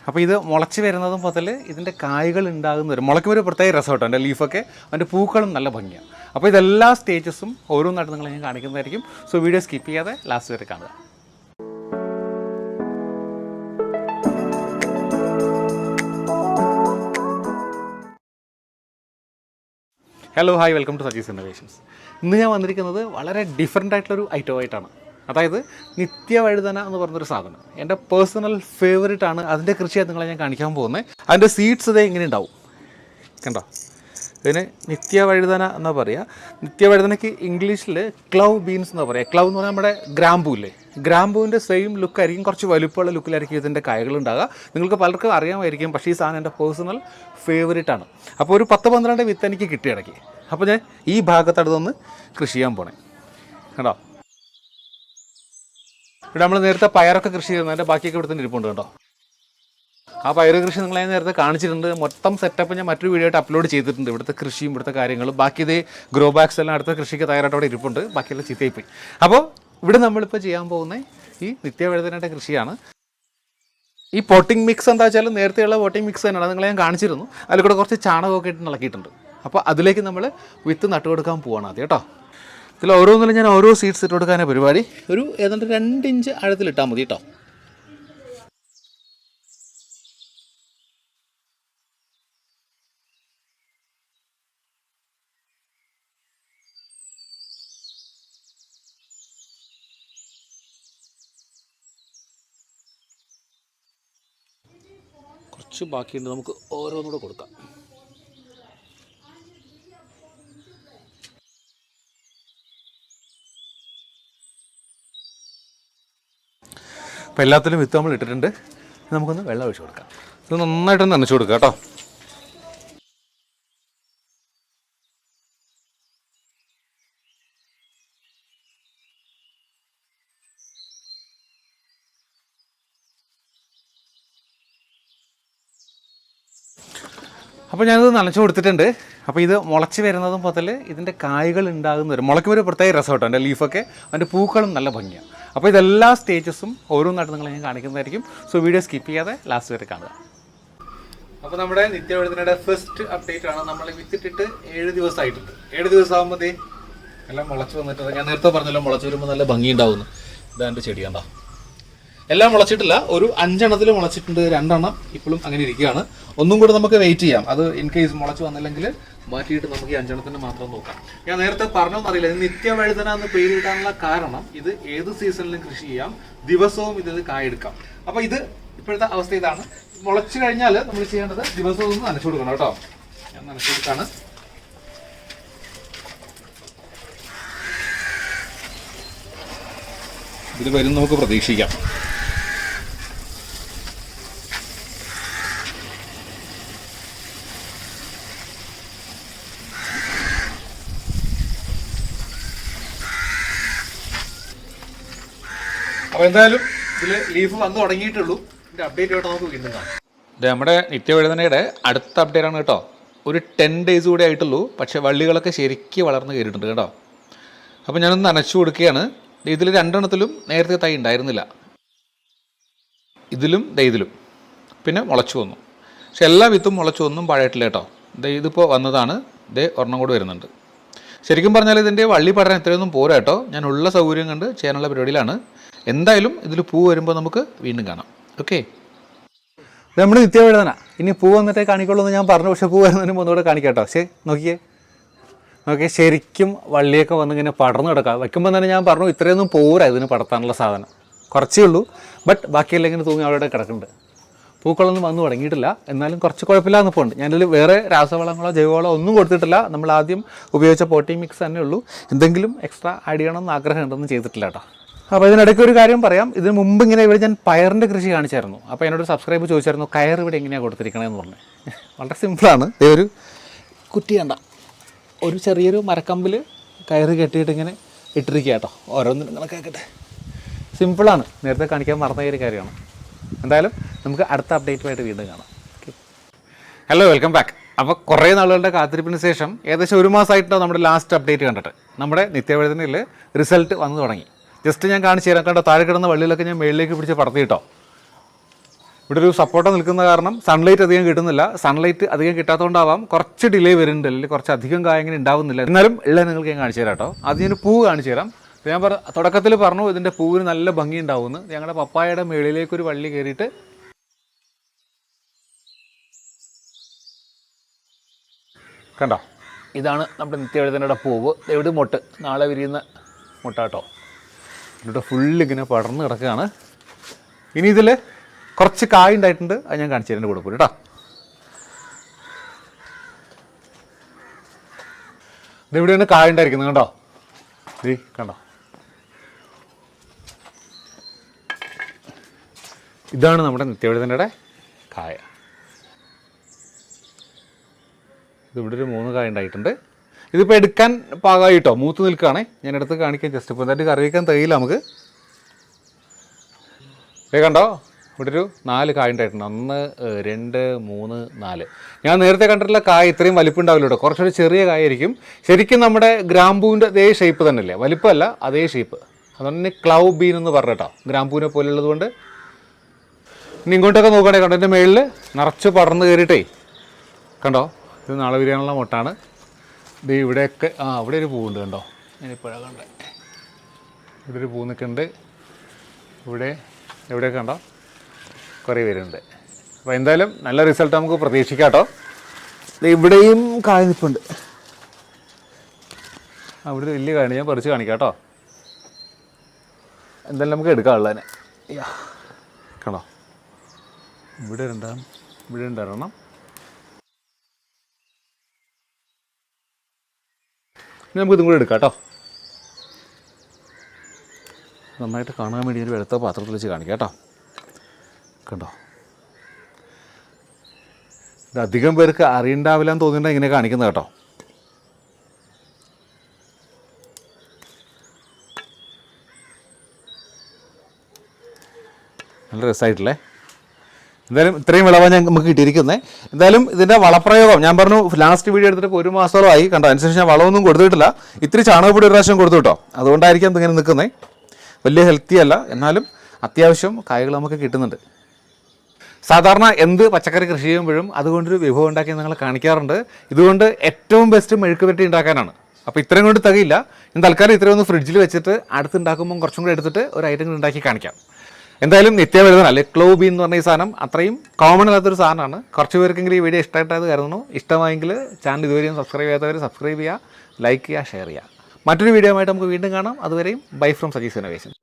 അപ്പോൾ ഇത് മുളച്ച് വരുന്നതും മുതൽ ഇതിൻ്റെ കായ്കൾ ഉണ്ടാകുന്ന വരും. മുളയ്ക്കുമ്പോൾ ഒരു പ്രത്യേക രസം കേട്ടോ. എൻ്റെ ലീഫൊക്കെ അതിൻ്റെ പൂക്കളും നല്ല ഭംഗിയാണ്. അപ്പോൾ ഇതെല്ലാ സ്റ്റേജസും ഓരോന്നായിട്ട് നിങ്ങളെ ഞാൻ കാണിക്കുന്നതായിരിക്കും. സോ വീഡിയോ സ്കിപ്പ് ചെയ്യാതെ ലാസ്റ്റ് വരെ കാണുക. Hello hi, welcome to Saji's innovations. ഇന്ന് ഞാൻ വന്നിരിക്കുന്നത് വളരെ ഡിഫറെൻ്റ് ആയിട്ടുള്ളൊരു ഐറ്റമായിട്ടാണ്. അതായത് നിത്യവഴുതന എന്ന് പറഞ്ഞൊരു സാധനം എൻ്റെ പേഴ്സണൽ ഫേവറേറ്റ് ആണ്. അതിൻ്റെ കൃഷിയാണ് നിങ്ങളെ ഞാൻ കാണിക്കാൻ പോകുന്നത്. അതിൻ്റെ സീഡ്സ് ഇതേ ഇങ്ങനെ ഉണ്ടാവും, കണ്ടോ? ഇതിന് നിത്യവഴുതന എന്നാ പറയുക. നിത്യവഴുതനയ്ക്ക് ഇംഗ്ലീഷിൽ ക്ലവ് ബീൻസ് എന്നാ പറയുക. ക്ലവ് എന്ന് പറഞ്ഞാൽ നമ്മുടെ ഗ്രാമ്പൂല്ലേ, ഗ്രാമ്പൂവിൻ്റെ സെയിം ലുക്കായിരിക്കും, കുറച്ച് വലുപ്പമുള്ള ലുക്കിലായിരിക്കും ഇതിൻ്റെ കായകൾ ഉണ്ടാകുക. നിങ്ങൾക്ക് പലർക്കും അറിയാമായിരിക്കും, പക്ഷേ ഈ സാധനം എൻ്റെ പേഴ്സണൽ ഫേവറേറ്റ് ആണ്. അപ്പോൾ ഒരു 10-12 വിത്ത് എനിക്ക് കിട്ടിയിടയ്ക്ക്. അപ്പോൾ ഞാൻ ഈ ഭാഗത്തടുത്തൊന്ന് കൃഷി ചെയ്യാൻ പോണേ, കണ്ടോ? ഇവിടെ നമ്മൾ നേരത്തെ പയറൊക്കെ കൃഷി ചെയ്യുന്നതിൻ്റെ ബാക്കിയൊക്കെ ഇവിടെ തന്നെ ഇരിപ്പുണ്ട്, കേട്ടോ. ആ പയർ കൃഷി നിങ്ങളെ നേരത്തെ കാണിച്ചിട്ടുണ്ട്. മൊത്തം സെറ്റപ്പ് ഞാൻ മറ്റൊരു വീഡിയോ ആയിട്ട് അപ്ലോഡ് ചെയ്തിട്ടുണ്ട്. ഇവിടുത്തെ കൃഷിയും ഇവിടുത്തെ കാര്യങ്ങളും. ബാക്കി ഇത് ഗ്രോ ബാഗ്സ് എല്ലാം അടുത്ത കൃഷിക്ക് തയ്യാറായിട്ട് അവിടെ ഇരിപ്പുണ്ട്. ബാക്കിയെല്ലാം ചീത്തയായിപ്പോയി. അപ്പോൾ ഇവിടെ നമ്മളിപ്പോൾ ചെയ്യാൻ പോകുന്ന ഈ നിത്യവഴുതനയുടെ കൃഷിയാണ്. ഈ പോട്ടിംഗ് മിക്സ് എന്താ വെച്ചാൽ നേരത്തെയുള്ള പോട്ടിംഗ് മിക്സ് തന്നെയാണ്, നിങ്ങളെ ഞാൻ കാണിച്ചിരുന്നു. അതിൽ കൂടെ കുറച്ച് ചാണകമൊക്കെ ഇട്ട് ഇളക്കിയിട്ടുണ്ട്. അപ്പോൾ അതിലേക്ക് നമ്മൾ വിത്ത് നട്ടു കൊടുക്കാൻ പോവാണ് ആദ്യം, കേട്ടോ. ഇതിൽ ഓരോന്നിലും ഞാൻ ഓരോ സീഡ്സ് ഇട്ട് കൊടുക്കാനാണ് പരിപാടി. ഒരു ഏതാണ്ട് 2 ഇഞ്ച് ആഴത്തിലിട്ടാൽ മതി, കേട്ടോ. കുറച്ച് ബാക്കിയുണ്ട്, നമുക്ക് ഓരോന്നുകൂടെ കൊടുക്കാം. അപ്പോൾ എല്ലാത്തിലും വിത്ത് നമ്മൾ ഇട്ടിട്ടുണ്ട്. നമുക്കൊന്ന് വെള്ളം ഒഴിച്ച് കൊടുക്കാം. ഇത് നന്നായിട്ടൊന്ന് നനച്ച് കൊടുക്കുക, കേട്ടോ. അപ്പോൾ ഞാനിത് നനച്ച് കൊടുത്തിട്ടുണ്ട്. അപ്പോൾ ഇത് മുളച്ച് വരുന്നതും മുതൽ ഇതിൻ്റെ കായ്കൾ ഉണ്ടാകുന്ന വരും. മുളയ്ക്കുമ്പോൾ ഒരു പ്രത്യേക രസം കേട്ടോ. എൻ്റെ ലീഫൊക്കെ അതിൻ്റെ പൂക്കളും നല്ല ഭംഗിയാണ്. അപ്പോൾ ഇതെല്ലാ സ്റ്റേജസും ഓരോന്നായിട്ട് നിങ്ങളെ ഞാൻ കാണിക്കുന്നതായിരിക്കും. സോ വീഡിയോ സ്കിപ്പ് ചെയ്യാതെ ലാസ്റ്റ് വരെ കാണുക. അപ്പോൾ നമ്മുടെ നിത്യവഴുതനയുടെ ഫസ്റ്റ് അപ്ഡേറ്റ് ആണ്. നമ്മൾ വിത്തിട്ടിട്ട് 7 ദിവസമായിട്ടുണ്ട്. 7 ദിവസമാകുമ്പോൾ എല്ലാം മുളച്ച് വന്നിട്ട്, ഞാൻ നേരത്തെ പറഞ്ഞല്ലോ മുളച്ച് വരുമ്പോൾ നല്ല ഭംഗി ഉണ്ടാവുന്നു. ഇതാ എൻ്റെ ചെടി, കണ്ടോ? എല്ലാം മുളച്ചിട്ടില്ല, ഒരു 5 എണ്ണത്തിൽ മുളച്ചിട്ടുണ്ട്. 2 എണ്ണം ഇപ്പോഴും അങ്ങനെ ഇരിക്കുകയാണ്. ഒന്നും കൂടെ നമുക്ക് വെയിറ്റ് ചെയ്യാം. അത് ഇൻ കേസ് മുളച്ച് വന്നില്ലെങ്കിൽ മാറ്റിയിട്ട് നമുക്ക് ഈ 5 എണ്ണത്തിന് മാത്രം നോക്കാം. ഞാൻ നേരത്തെ പറഞ്ഞോന്നറിയില്ല, ഇത് നിത്യവഴുതന എന്ന് പേര് കിട്ടാനുള്ള കാരണം ഇത് ഏത് സീസണിലും കൃഷി ചെയ്യാം, ദിവസവും ഇത് കായെടുക്കാം. അപ്പോൾ ഇത് ഇപ്പോഴത്തെ അവസ്ഥ ഇതാണ്. മുളച്ച് കഴിഞ്ഞാൽ നമ്മൾ ചെയ്യേണ്ടത് ദിവസവും ഒന്ന് നനച്ചു കൊടുക്കണം, കേട്ടോ. ഞാൻ നനച്ചു കൊടുക്കാണ്. ഇതിൽ വരും നമുക്ക് പ്രതീക്ഷിക്കാം. അപ്പോൾ എന്തായാലും ഇതിൽ ലീഫ് വന്ന് തുടങ്ങിയിട്ടുള്ളൂ. ഇതിൻ്റെ അപ്ഡേറ്റ് ആയിട്ട് നമുക്ക് വീണ്ടും കാണാം. ഇത് നമ്മുടെ നിത്യവഴുതനയുടെ അടുത്ത അപ്ഡേറ്റ് ആണ്, കേട്ടോ. ഒരു 10 ഡേയ്സ് കൂടെ ആയിട്ടുള്ളൂ. പക്ഷേ വള്ളികളൊക്കെ ശരിക്കും വളർന്ന് കയറിയിട്ടുണ്ട്, കേട്ടോ. അപ്പോൾ ഞാനൊന്ന് നനച്ചു കൊടുക്കുകയാണ്. ഇതിൽ 2 എണ്ണത്തിലും നേരത്തെ തൈ ഉണ്ടായിരുന്നില്ല. ഇതിലും ഇതിലും പിന്നെ മുളച്ചു വന്നു. പക്ഷെ എല്ലാ വിത്തും മുളച്ചു ഒന്നും പാഴായിട്ടില്ല, കേട്ടോ. ഇതിപ്പോൾ വന്നതാണ്. ഒരെണ്ണം കൂടെ വരുന്നുണ്ട്. ശരിക്കും പറഞ്ഞാൽ ഇതിൻ്റെ വള്ളി പടരാൻ ഇത്രയൊന്നും പോരാ, കേട്ടോ. ഞാൻ ഉള്ള സൗകര്യം കണ്ട് ചെയ്യാനുള്ള പരിപാടിയിലാണ്. എന്തായാലും ഇതിൽ പൂ വരുമ്പോൾ നമുക്ക് വീണ്ടും കാണാം. ഓക്കെ, ഇത് നമ്മുടെ നിത്യവഴുതന. ഇനി പൂ വന്നിട്ടേ കാണിക്കുള്ളൂ എന്ന് ഞാൻ പറഞ്ഞു. പക്ഷേ പൂ വരുന്നതിന് ഒന്നുകൂടെ കാണിക്കാം, കേട്ടോ. പക്ഷേ നോക്കിയേ ശരിക്കും വള്ളിയൊക്കെ വന്ന് ഇങ്ങനെ പടർന്നു കിടക്കാം. വയ്ക്കുമ്പോൾ തന്നെ ഞാൻ പറഞ്ഞു ഇത്രയൊന്നും പോരാ ഇതിന് പടർത്താനുള്ള സാധനം, കുറച്ചേ ഉള്ളൂ. ബട്ട് ബാക്കിയെല്ലാം ഇങ്ങനെ തൂങ്ങി അവിടെ കിടക്കുന്നുണ്ട്. പൂക്കളൊന്നും വന്നു തുടങ്ങിയിട്ടില്ല. എന്നാലും കുറച്ച് കുഴപ്പമില്ലാന്ന് ഇപ്പോൾ ഉണ്ട്. ഞാനിതിൽ വേറെ രാസവളങ്ങളോ ജൈവവളമോ ഒന്നും കൊടുത്തിട്ടില്ല. നമ്മൾ ആദ്യം ഉപയോഗിച്ച പോട്ടിംഗ് മിക്സ് തന്നെ ഉള്ളൂ. എന്തെങ്കിലും എക്സ്ട്രാ ആഡ് ചെയ്യണമെന്ന് ആഗ്രഹം ഉണ്ടെന്ന് ചെയ്തിട്ടില്ല, കേട്ടോ. അപ്പോൾ ഇതിനിടയ്ക്ക് ഒരു കാര്യം പറയാം. ഇതിന് മുമ്പ് ഇങ്ങനെ ഇവിടെ ഞാൻ പയറിൻ്റെ കൃഷി കാണിച്ചായിരുന്നു. അപ്പോൾ എന്നോട് സബ്സ്ക്രൈബ് ചോദിച്ചായിരുന്നു കയർ ഇവിടെ എങ്ങനെയാണ് കൊടുത്തിരിക്കണമെന്ന് പറഞ്ഞു. വളരെ സിമ്പിളാണ്. ഒരു കുറ്റി കണ്ട, ഒരു ചെറിയൊരു മരക്കമ്പിൽ കയറ് കെട്ടിയിട്ട് ഇങ്ങനെ ഇട്ടിരിക്കുക, കേട്ടോ. ഓരോന്നും കണക്കാക്കട്ടെ. സിമ്പിളാണ്. നേരത്തെ കാണിക്കാൻ മറന്ന ഒരു കാര്യമാണ്. എന്തായാലും നമുക്ക് അടുത്ത അപ്ഡേറ്റുമായിട്ട് വീണ്ടും കാണാം. Hello, welcome back. അപ്പോൾ കുറേ നാളുകളുടെ കാത്തിരിപ്പിന് ശേഷം ഏകദേശം 1 മാസമായിട്ടോ നമ്മുടെ ലാസ്റ്റ് അപ്ഡേറ്റ് കണ്ടിട്ട് നമ്മുടെ നിത്യവഴുതനയിൽ റിസൾട്ട് വന്നു തുടങ്ങി. ജസ്റ്റ് ഞാൻ കാണിച്ചു തരാം. കണ്ടോ, താഴെ കിടന്ന വള്ളിയിലൊക്കെ ഞാൻ മേളിലേക്ക് പിടിച്ച് പടർത്തി, കേട്ടോ. ഇവിടെ ഒരു സപ്പോർട്ട നിൽക്കുന്ന കാരണം സൺലൈറ്റ് അധികം കിട്ടുന്നില്ല. സൺലൈറ്റ് അധികം കിട്ടാത്തതുകൊണ്ടാവാം കുറച്ച് ഡിലേ വരുന്നുണ്ട്, അല്ലെങ്കിൽ കുറച്ച് അധികം കായ ഇങ്ങനെ ഉണ്ടാവുന്നില്ല. എന്നാലും എല്ലാം നിങ്ങൾക്ക് ഞാൻ കാണിച്ചു തരാം കേട്ടോ. ആദ്യം ഞാൻ പൂ കാണിച്ചു തരാം. ഞാൻ തുടക്കത്തിൽ പറഞ്ഞു ഇതിൻ്റെ പൂവിന് നല്ല ഭംഗി ഉണ്ടാവുമെന്ന്. ഞങ്ങളുടെ പപ്പായയുടെ മേളിലേക്കൊരു വള്ളി കയറിയിട്ട് കണ്ടോ, ഇതാണ് നമ്മുടെ നിത്യവഴുതനയുടെ പൂവ്. എവിടെ മൊട്ട്, നാളെ വിരിയുന്ന മുട്ട കേട്ടോ. എന്നിട്ട് ഫുള്ളിങ്ങനെ പടർന്ന് കിടക്കുകയാണ്. ഇനി ഇതിൽ കുറച്ച് കായ ഉണ്ടായിട്ടുണ്ട്, അത് ഞാൻ കാണിച്ചു തരാൻ കൂടെ പോലും കേട്ടോ. ഇതെവിടെയാണ് കായ ഉണ്ടായിരിക്കുന്നത് കണ്ടോ, കണ്ടോ. ഇതാണ് നമ്മുടെ നിത്യവഴുതനയുടെ കായ. ഇതിവിടെ ഒരു 3 കായ ഉണ്ടായിട്ടുണ്ട്. ഇതിപ്പോൾ എടുക്കാൻ പാകമായി കേട്ടോ, മൂത്ത് നിൽക്കുകയാണേ. ഞാൻ എടുത്ത് കാണിക്കാൻ ജസ്റ്റ്. ഇപ്പോൾ എന്തായാലും കറി വയ്ക്കാൻ തയ്യില്ല നമുക്ക്. കണ്ടോ, ഇവിടെ ഒരു 4 കായ ഉണ്ടായിട്ടുണ്ട്. 1 2 3 4. ഞാൻ നേരത്തെ കണ്ടിട്ടുള്ള കായ ഇത്രയും വലിപ്പം ഉണ്ടാവില്ല കേട്ടോ, കുറച്ചൊരു ചെറിയ കായായിരിക്കും. ശരിക്കും നമ്മുടെ ഗ്രാമ്പൂവിൻ്റെ അതേ ഷേപ്പ് തന്നെയല്ലേ, വലിപ്പമല്ല അതേ ഷേപ്പ്. അതുകൊണ്ട് തന്നെ ക്ലൗ ബീൻ എന്ന് പറഞ്ഞു കേട്ടോ, ഗ്രാമ്പൂവിനെ പോലുള്ളത് കൊണ്ട്. ഇനി ഇങ്ങോട്ടൊക്കെ നോക്കുകയാണെങ്കിൽ കണ്ടോ, എൻ്റെ മേളിൽ നിറച്ച് പടർന്ന് കയറിയിട്ടേ കണ്ടോ. ഇത് നാളെ വിരിയാനുള്ള മുട്ടാണ്. ഇത് ഇവിടെയൊക്കെ ഇവിടെ ഒരു പൂവുണ്ട് കണ്ടോ, ഞാനിപ്പോഴാണ് കണ്ടേ. ഇവിടെ ഒരു പൂ നിൽക്കുന്നുണ്ട്. എവിടെയൊക്കെ കണ്ടോ കുറേ പേരുണ്ട്. അപ്പോൾ എന്തായാലും നല്ല റിസൾട്ട് നമുക്ക് പ്രതീക്ഷിക്കാം കേട്ടോ. ഇവിടെയും കായ നിൽപ്പുണ്ട്. അവിടെ വലിയ കായ ഞാൻ പറിച്ച് കാണിക്കാം കേട്ടോ. എന്തായാലും നമുക്ക് എടുക്കാനുള്ളതിനെ. കണ്ടോ, ഇവിടെ ഉണ്ടാകണം. ഇനി നമുക്ക് ഇതും കൂടെ എടുക്കാം കേട്ടോ. നന്നായിട്ട് കാണാൻ വേണ്ടി ഒരു വെളുത്ത പാത്രത്തിൽ വെച്ച് കാണിക്കാം കേട്ടോ. കണ്ടോ, ഇത് അധികം പേർക്ക് അറിയണ്ടാവില്ല എന്ന് തോന്നിയിട്ടാണ് ഇങ്ങനെ കാണിക്കുന്നത് കേട്ടോ. നല്ല രസമായിട്ടില്ലേ. എന്തായാലും ഇത്രയും വിളവാണ് നമുക്ക് കിട്ടിയിരിക്കുന്നത്. എന്തായാലും ഇതിൻ്റെ വളപ്രയോഗം ഞാൻ പറഞ്ഞു, ലാസ്റ്റ് വീഡിയോ എടുത്തിട്ട് 1 മാസത്തോളമായി കണ്ടോ. അതിനുശേഷം ഞാൻ വളമൊന്നും കൊടുത്തിട്ടില്ല. ഇത്തിരി ചാണകപ്പൊടി ഒരു പ്രാവശ്യം കൊടുത്തു കേട്ടോ. അതുകൊണ്ടായിരിക്കും ഇതിങ്ങനെ നിൽക്കുന്നത്. വലിയ ഹെൽത്തി അല്ല, എന്നാലും അത്യാവശ്യം കായകൾ നമുക്ക് കിട്ടുന്നുണ്ട്. സാധാരണ എന്ത് പച്ചക്കറി കൃഷി ചെയ്യുമ്പോഴും അതുകൊണ്ടൊരു വിഭവം ഉണ്ടാക്കി ഞങ്ങൾ കാണിക്കാറുണ്ട്. ഇതുകൊണ്ട് ഏറ്റവും ബെസ്റ്റ് മെഴുക്ക് പുരട്ടി ഉണ്ടാക്കാനാണ്. അപ്പോൾ ഇത്രയും കൊണ്ട് തികയില്ല. ഞാൻ തൽക്കാലം ഇത്രയും ഒന്ന് ഫ്രിഡ്ജിൽ വെച്ചിട്ട് അടുത്തുണ്ടാക്കുമ്പോൾ കുറച്ചും കൂടെ എടുത്തിട്ട് ഒരു ഐറ്റം ഉണ്ടാക്കി കാണിക്കാം. എന്തായാലും നിത്യവഴുതന അല്ലെ ക്ലൗ ബീൻ എന്ന് പറഞ്ഞ ഈ സാധനം അത്രയും കോമൺ അല്ലാത്തൊരു സാധനമാണ്. കുറച്ച് പേർക്കെങ്കിലും ഈ വീഡിയോ ഇഷ്ടമായിട്ടത് കരുതുന്നു. ഇഷ്ടമായെങ്കിൽ ചാനൽ ഇതുവരെയും സബ്സ്ക്രൈബ് ചെയ്യാത്തവർ സബ്സ്ക്രൈബ് ചെയ്യുക, ലൈക്ക് ചെയ്യുക, ഷെയർ ചെയ്യുക. മറ്റൊരു വീഡിയോ ആയിട്ട് നമുക്ക് വീണ്ടും കാണാം. അതുവരെയും ബൈ ഫ്രം സജീസ് ഇന്നോവേഷൻ.